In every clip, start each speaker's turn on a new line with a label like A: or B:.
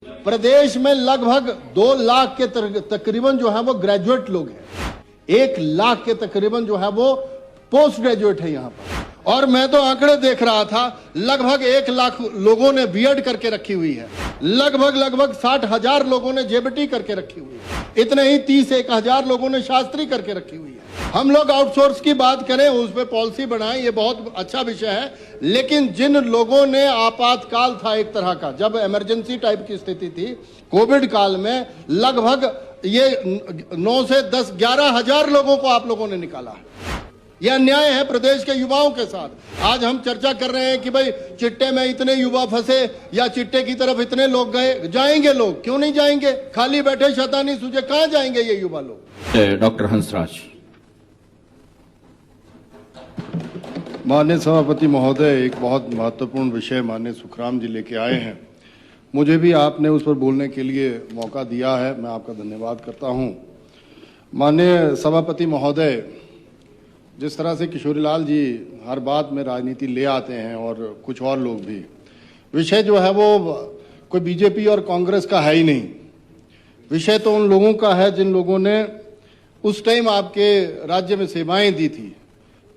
A: प्रदेश में लगभग 2 लाख के तकरीबन जो है वो ग्रेजुएट लोग हैं। 1 लाख के तकरीबन जो है वो पोस्ट ग्रेजुएट है यहाँ पर। और मैं तो आंकड़े देख रहा था, लगभग 1 लाख लोगों ने बीएड करके रखी हुई है, लगभग 60,000 लोगों ने जेबीटी करके रखी हुई है, इतने ही 30-1,000 लोगों ने शास्त्री करके रखी हुई है। हम लोग आउटसोर्स की बात करें, उस पर पॉलिसी बनाएं, ये बहुत अच्छा विषय है। लेकिन जिन लोगों ने आपातकाल था एक तरह का, जब इमरजेंसी टाइप की स्थिति थी कोविड काल में, लगभग ये 9 से 10-11,000 लोगों को आप लोगों ने निकाला है। यह अन्याय है प्रदेश के युवाओं के साथ। आज हम चर्चा कर रहे हैं कि भाई चिट्टे में इतने युवा फंसे या चिट्टे की तरफ इतने लोग गए। जाएंगे लोग, क्यों नहीं जाएंगे? खाली बैठे शैतानी सूझे, कहां जाएंगे ये युवा लोग?
B: डॉक्टर हंसराज।
C: माननीय सभापति महोदय, एक बहुत महत्वपूर्ण विषय माननीय सुखराम जी लेके आए हैं। मुझे भी आपने उस पर बोलने के लिए मौका दिया है, मैं आपका धन्यवाद करता हूं। माननीय सभापति महोदय, जिस तरह से किशोरीलाल जी हर बात में राजनीति ले आते हैं और कुछ और लोग भी, विषय जो है वो कोई बीजेपी और कांग्रेस का है ही नहीं। विषय तो उन लोगों का है जिन लोगों ने उस टाइम आपके राज्य में सेवाएं दी थी,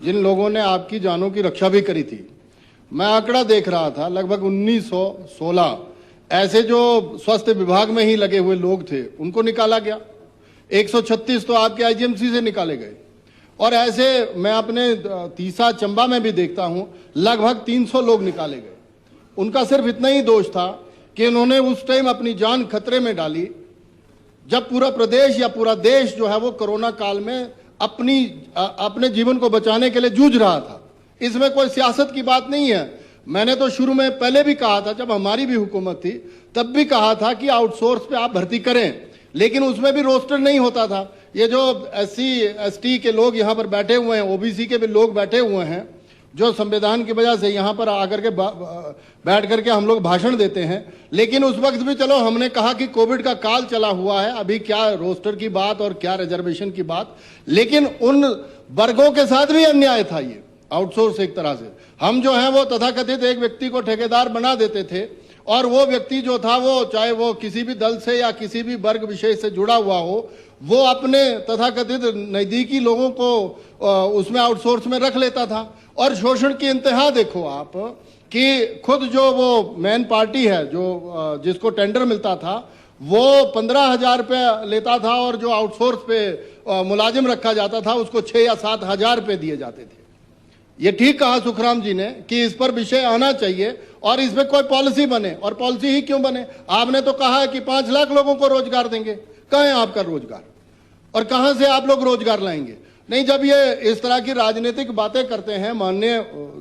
C: जिन लोगों ने आपकी जानों की रक्षा भी करी थी। मैं आंकड़ा देख रहा था, लगभग 1916 ऐसे जो स्वास्थ्य विभाग में ही लगे हुए लोग थे उनको निकाला गया। 136 तो आपके आईजीएमसी से निकाले गए। और ऐसे मैं अपने तीसा चंबा में भी देखता हूं, लगभग 300 लोग निकाले गए। उनका सिर्फ इतना ही दोष था कि उन्होंने उस टाइम अपनी जान खतरे में डाली, जब पूरा प्रदेश या पूरा देश जो है वो कोरोना काल में अपने जीवन को बचाने के लिए जूझ रहा था। इसमें कोई सियासत की बात नहीं है। मैंने तो शुरू में पहले भी कहा था, जब हमारी भी हुकूमत थी तब भी कहा था कि आउटसोर्स पे आप भर्ती करें, लेकिन उसमें भी रोस्टर नहीं होता था। ये जो SC ST के लोग यहाँ पर बैठे हुए हैं, OBC के भी लोग बैठे हुए हैं, जो संविधान की वजह से यहाँ पर आकर के बैठ करके हम लोग भाषण देते हैं। लेकिन उस वक्त भी चलो हमने कहा कि कोविड का काल चला हुआ है, अभी क्या रोस्टर की बात और क्या रिजर्वेशन की बात। लेकिन उन वर्गों के साथ भी अन्याय था ये आउटसोर्स। एक तरह से हम जो है वो तथाकथित एक व्यक्ति को ठेकेदार बना देते थे, और वो व्यक्ति जो था वो चाहे वो किसी भी दल से या किसी भी वर्ग विशेष से जुड़ा हुआ हो, वो अपने तथाकथित नजदीकी लोगों को उसमें आउटसोर्स में रख लेता था। और शोषण की इंतहा देखो आप, कि खुद जो वो मेन पार्टी है, जो जिसको टेंडर मिलता था, वो 15,000 रुपये लेता था, और जो आउटसोर्स पे मुलाजिम रखा जाता था उसको 6 या 7,000 रुपये दिए जाते थे। ये ठीक कहा सुखराम जी ने कि इस पर विषय आना चाहिए और इसमें कोई पॉलिसी बने। और पॉलिसी ही क्यों बने? आपने तो कहा है कि 5 लाख लोगों को रोजगार देंगे। कहाँ है आपका रोजगार? और कहां से आप लोग रोजगार लाएंगे? नहीं, जब ये इस तरह की राजनीतिक बातें करते हैं माननीय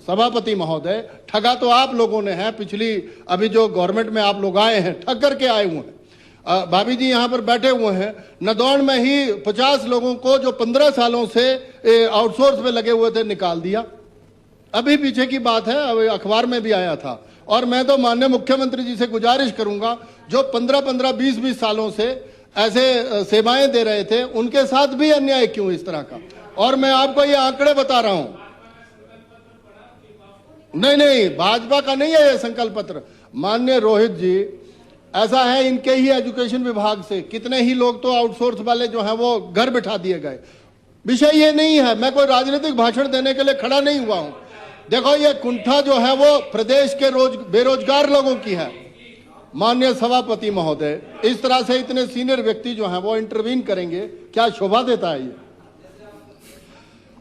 C: सभापति महोदय, ठगा तो आप लोगों ने है। पिछली अभी जो गवर्नमेंट में आप लोग आए हैं, ठग करके आए हुए हैं। भाभी जी यहाँ पर बैठे हुए हैं। नदौन में ही 50 लोगों को जो 15 सालों से आउटसोर्स में लगे हुए थे निकाल दिया। अभी पीछे की बात है, अभी अखबार में भी आया था। और मैं तो माननीय मुख्यमंत्री जी से गुजारिश करूंगा, जो 15-15, 20-20 सालों से ऐसे सेवाएं दे रहे थे, उनके साथ भी अन्याय क्यों इस तरह का? और मैं आपको ये आंकड़े बता रहा हूं। नहीं, भाजपा का नहीं है ये संकल्प पत्र। माननीय रोहित जी, ऐसा है, इनके ही एजुकेशन विभाग से कितने ही लोग तो आउटसोर्स वाले जो हैं वो घर बिठा दिए गए। विषय ये नहीं है, मैं कोई राजनीतिक भाषण देने के लिए खड़ा नहीं हुआ हूं। देखो, ये कुंठा जो है वो प्रदेश के बेरोजगार लोगों की है। माननीय सभापति महोदय, इस तरह से इतने सीनियर व्यक्ति जो हैं वो इंटरवीन करेंगे, क्या शोभा देता है ये?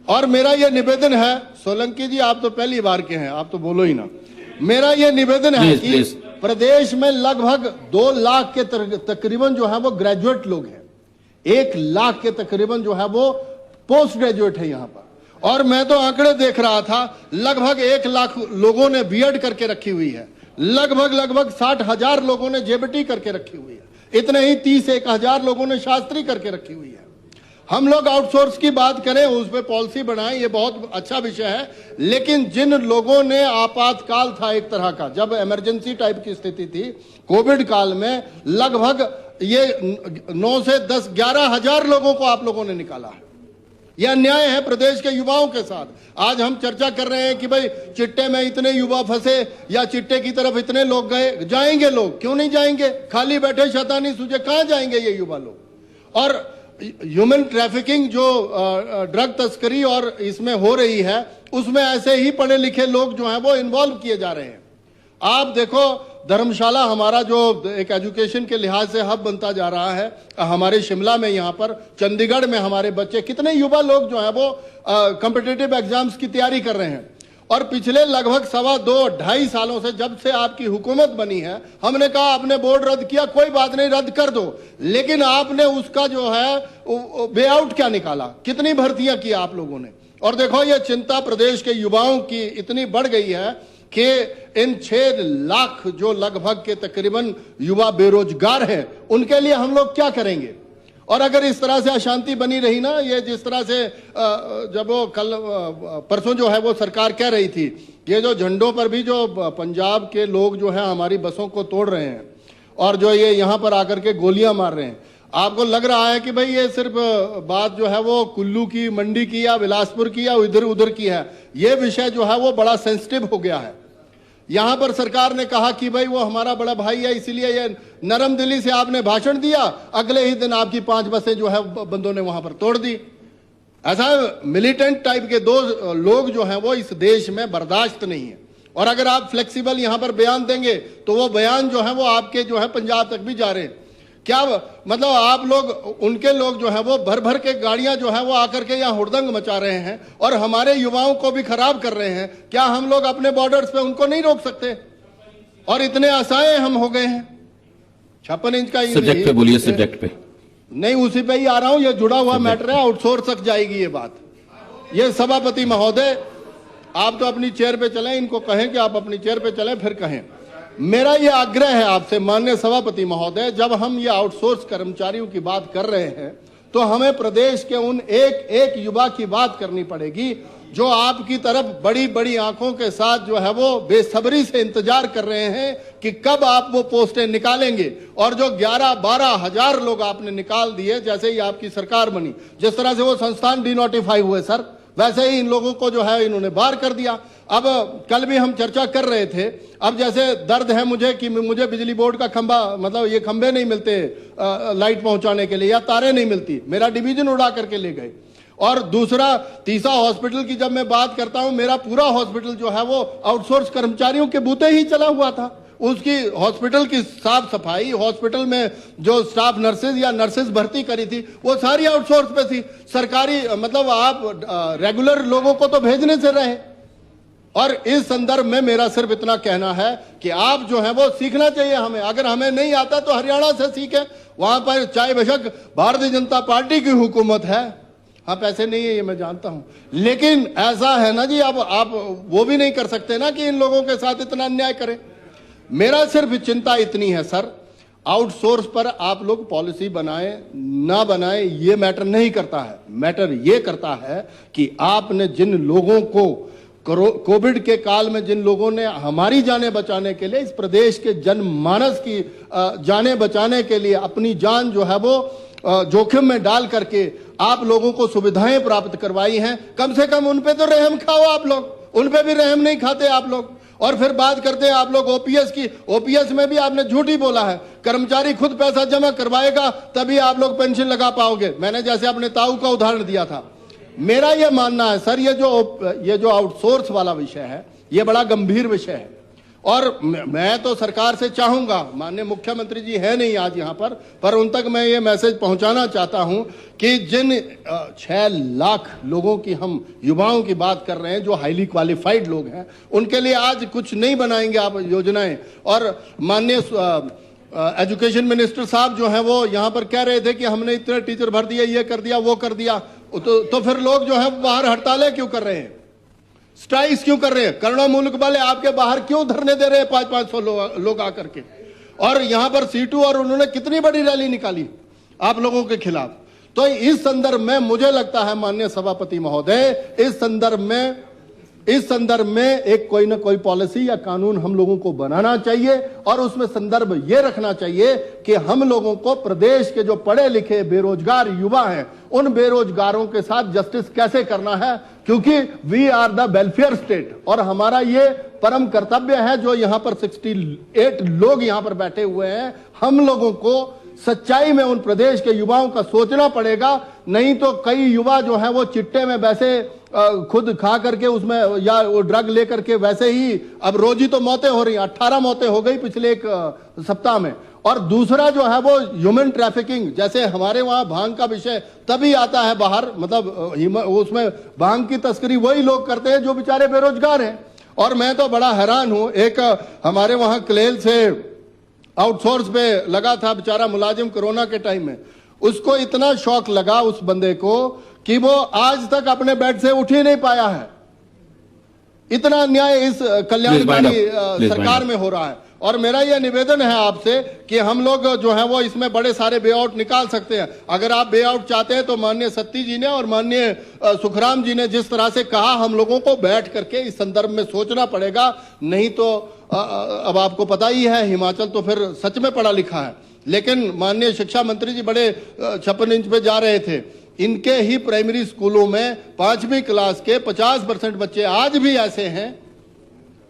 C: और मेरा ये निवेदन है, सोलंकी जी आप तो पहली बार के हैं, आप तो बोलो ही ना। मेरा ये निवेदन है कि प्रदेश में लगभग 2 लाख के तकरीबन जो है वो ग्रेजुएट लोग हैं। 1 लाख के तकरीबन जो है वो पोस्ट ग्रेजुएट है यहाँ पर। और मैं तो आंकड़े देख रहा था, लगभग 1 लाख लोगों ने बीएड करके रखी हुई है, लगभग 60,000 लोगों ने जेबीटी करके रखी हुई है, इतने ही 30-1,000 लोगों ने शास्त्री करके रखी हुई है। हम लोग आउटसोर्स की बात करें, उस पर पॉलिसी बनाएं, ये बहुत अच्छा विषय है। लेकिन जिन लोगों ने आपातकाल था एक तरह का, जब इमरजेंसी टाइप की स्थिति थी कोविड काल में, लगभग ये 9 से 10-11,000 लोगों को आप लोगों ने निकाला है।
A: यह अन्याय है प्रदेश के युवाओं के साथ। आज हम चर्चा कर रहे हैं कि भाई चिट्टे में इतने युवा फंसे या चिट्टे की तरफ इतने लोग गए। जाएंगे लोग, क्यों नहीं जाएंगे? खाली बैठे शैतानी सूझे, कहां जाएंगे ये युवा लोग? और ह्यूमन ट्रैफिकिंग जो ड्रग तस्करी और इसमें हो रही है, उसमें ऐसे ही पढ़े लिखे लोग जो हैं वो इन्वॉल्व किए जा रहे हैं। आप देखो धर्मशाला हमारा जो एक एजुकेशन के लिहाज से हब बनता जा रहा है, हमारे शिमला में, यहाँ पर चंडीगढ़ में हमारे बच्चे, कितने युवा लोग जो हैं वो कॉम्पिटिटिव एग्जाम्स की तैयारी कर रहे हैं। और पिछले लगभग 2.5 सालों से, जब से आपकी हुकूमत बनी है, हमने कहा आपने बोर्ड रद्द किया, कोई बात नहीं रद्द कर दो, लेकिन आपने उसका जो है वे आउट क्या निकाला? कितनी भर्तियां की आप लोगों ने? और देखो ये चिंता प्रदेश के युवाओं की इतनी बढ़ गई है कि इन 6 लाख जो लगभग के तकरीबन युवा बेरोजगार हैं, उनके लिए हम लोग क्या करेंगे? और अगर इस तरह से अशांति बनी रही ना, ये जिस तरह से जब वो कल परसों जो है वो सरकार कह रही थी, ये जो झंडों पर भी जो पंजाब के लोग जो है हमारी बसों को तोड़ रहे हैं और जो ये यहाँ पर आकर के गोलियां मार रहे हैं, आपको लग रहा है कि भाई ये सिर्फ बात जो है वो कुल्लू की, मंडी की या बिलासपुर की या इधर उधर की है? ये विषय जो है वो बड़ा सेंसिटिव हो गया है। यहां पर सरकार ने कहा कि भाई वो हमारा बड़ा भाई है, इसीलिए ये नरम दिली से आपने भाषण दिया, अगले ही दिन आपकी 5 बसें जो है बंदों ने वहां पर तोड़ दी। ऐसा मिलिटेंट टाइप के 2 लोग जो हैं वो इस देश में बर्दाश्त नहीं है। और अगर आप फ्लेक्सिबल यहां पर बयान देंगे तो वो बयान जो है वो आपके जो है पंजाब तक भी जा रहे हैं। क्या मतलब आप लोग, उनके लोग जो है वो भर भर के गाड़ियां जो है वो आकर के यहाँ हुड़दंग मचा रहे हैं और हमारे युवाओं को भी खराब कर रहे हैं। क्या हम लोग अपने बॉर्डर्स पे उनको नहीं रोक सकते? और इतने असहाय हम हो गए हैं। 56 इंच का
B: सब्जेक्ट पे बोलिए, सब्जेक्ट पे
A: नहीं, उसी पे ही आ रहा हूं। ये जुड़ा हुआ मैटर है, आउटसोर्स तक जाएगी ये बात। ये सभापति महोदय, आप तो अपनी चेयर पे चलें, इनको कहें कि आप अपनी चेयर पे चलें, फिर कहें। मेरा यह आग्रह है आपसे माननीय सभापति महोदय, जब हम ये आउटसोर्स कर्मचारियों की बात कर रहे हैं तो हमें प्रदेश के उन एक युवा की बात करनी पड़ेगी जो आपकी तरफ बड़ी बड़ी आंखों के साथ जो है वो बेसब्री से इंतजार कर रहे हैं कि कब आप वो पोस्टें निकालेंगे। और जो 11-12 हजार लोग आपने निकाल दिए जैसे ही आपकी सरकार बनी, जिस तरह से वो संस्थान डिनोटिफाई हुए सर, वैसे ही इन लोगों को जो है इन्होंने बाहर कर दिया। अब कल भी हम चर्चा कर रहे थे, अब जैसे दर्द है मुझे कि मुझे बिजली बोर्ड का खंबा, मतलब ये खंबे नहीं मिलते लाइट पहुंचाने के लिए, या तारें नहीं मिलती, मेरा डिवीजन उड़ा करके ले गए। और दूसरा, तीसरा हॉस्पिटल की जब मैं बात करता हूं, मेरा पूरा हॉस्पिटल जो है वो आउटसोर्स कर्मचारियों के बूते ही चला हुआ था। उसकी हॉस्पिटल की साफ सफाई, हॉस्पिटल में जो स्टाफ नर्सेज या नर्सेज भर्ती करी थी, वो सारी आउटसोर्स पे थी। सरकारी मतलब आप रेगुलर लोगों को तो भेजने से रहे। और इस संदर्भ में मेरा सिर्फ इतना कहना है कि आप जो है वो सीखना चाहिए हमें। अगर हमें नहीं आता तो हरियाणा से सीखें, वहां पर चाहे बेशक भारतीय जनता पार्टी की हुकूमत है, हाँ पैसे नहीं है ये मैं जानता हूं, लेकिन ऐसा है ना जी, अब आप वो भी नहीं कर सकते ना कि इन लोगों के साथ इतना अन्याय करें। मेरा सिर्फ चिंता इतनी है सर, आउटसोर्स पर आप लोग पॉलिसी बनाएं ना बनाएं ये मैटर नहीं करता है। मैटर ये करता है कि आपने जिन लोगों को कोविड के काल में, जिन लोगों ने हमारी जानें बचाने के लिए, इस प्रदेश के जनमानस की जानें बचाने के लिए अपनी जान जो है वो जोखिम में डाल करके आप लोगों को सुविधाएं प्राप्त करवाई हैं, कम से कम उन पे तो रहम खाओ आप लोग। उन पे भी रहम नहीं खाते आप लोग। और फिर बात करते हैं आप लोग ओपीएस की। ओपीएस में भी आपने झूठ ही बोला है, कर्मचारी खुद पैसा जमा करवाएगा तभी आप लोग पेंशन लगा पाओगे। मैंने जैसे अपने ताऊ का उदाहरण दिया था। मेरा यह मानना है सर, ये जो आउटसोर्स वाला विषय है, ये बड़ा गंभीर विषय है। और मैं तो सरकार से चाहूंगा, माननीय मुख्यमंत्री जी है नहीं आज यहाँ पर उन तक मैं ये मैसेज पहुंचाना चाहता हूं कि जिन 6 लाख लोगों की हम युवाओं की बात कर रहे हैं जो हाईली क्वालिफाइड लोग हैं, उनके लिए आज कुछ नहीं बनाएंगे आप योजनाएं। और माननीय एजुकेशन मिनिस्टर साहब जो हैं वो यहाँ पर कह रहे थे कि हमने इतने टीचर भर दिए, ये कर दिया, वो कर दिया, तो फिर लोग जो है बाहर हड़तालें क्यों कर रहे हैं, स्ट्राइक्स क्यों कर रहे हैं? करोड़ों मुल्क वाले आपके बाहर क्यों धरने दे रहे हैं 500 लोग आकर के? और यहां पर सीटू और उन्होंने कितनी बड़ी रैली निकाली आप लोगों के खिलाफ। तो इस संदर्भ में मुझे लगता है माननीय सभापति महोदय, इस संदर्भ में एक कोई ना कोई पॉलिसी या कानून हम लोगों को बनाना चाहिए। और उसमें संदर्भ ये रखना चाहिए कि हम लोगों को प्रदेश के जो पढ़े लिखे बेरोजगार युवा हैं उन बेरोजगारों के साथ जस्टिस कैसे करना है, क्योंकि we are the welfare state और हमारा ये परम कर्तव्य है। जो यहां पर 68 लोग यहां पर बैठे हुए हैं, हम लोगों को सच्चाई में उन प्रदेश के युवाओं का सोचना पड़ेगा। नहीं तो कई युवा जो है वो चिट्टे में वैसे खुद खा करके उसमें या वो ड्रग लेकर के वैसे ही अब रोज ही तो मौतें हो रही हैं। 18 मौतें हो गई पिछले एक सप्ताह में। और दूसरा जो है वो ह्यूमन ट्रैफिकिंग, जैसे हमारे वहां भांग का विषय तभी आता है बाहर, मतलब उसमें भांग की तस्करी वही लोग करते हैं जो बेचारे बेरोजगार हैं। और मैं तो बड़ा हैरान हूं, एक हमारे वहां क्लेल से आउटसोर्स पे लगा था बेचारा मुलाजिम कोरोना के टाइम में, उसको इतना शौक लगा उस बंदे को कि वो आज तक अपने बेड से उठ ही नहीं पाया है। इतना अन्याय इस कल्याणकारी सरकार में हो रहा है। और मेरा यह निवेदन है आपसे कि हम लोग जो है वो इसमें बड़े सारे बे आउट निकाल सकते हैं। अगर आप बे आउट चाहते हैं तो माननीय सत्ती जी ने और माननीय सुखराम जी ने जिस तरह से कहा, हम लोगों को बैठ करके इस संदर्भ में सोचना पड़ेगा। नहीं तो अब आपको पता ही है, हिमाचल तो फिर सच में पढ़ा लिखा है। लेकिन माननीय शिक्षा मंत्री जी बड़े 56 इंच पे जा रहे थे। इनके ही प्राइमरी स्कूलों में 5वीं क्लास के 50% बच्चे आज भी ऐसे हैं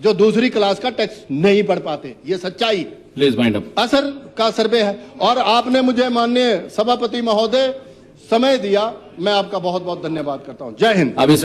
A: जो दूसरी क्लास का टेक्स्ट नहीं पढ़ पाते। ये सच्चाई
B: प्लीज माइंड अप
A: असर का सर्वे है। और आपने मुझे माननीय सभापति महोदय समय दिया, मैं आपका बहुत बहुत धन्यवाद करता हूं। जय हिंद।
B: अभी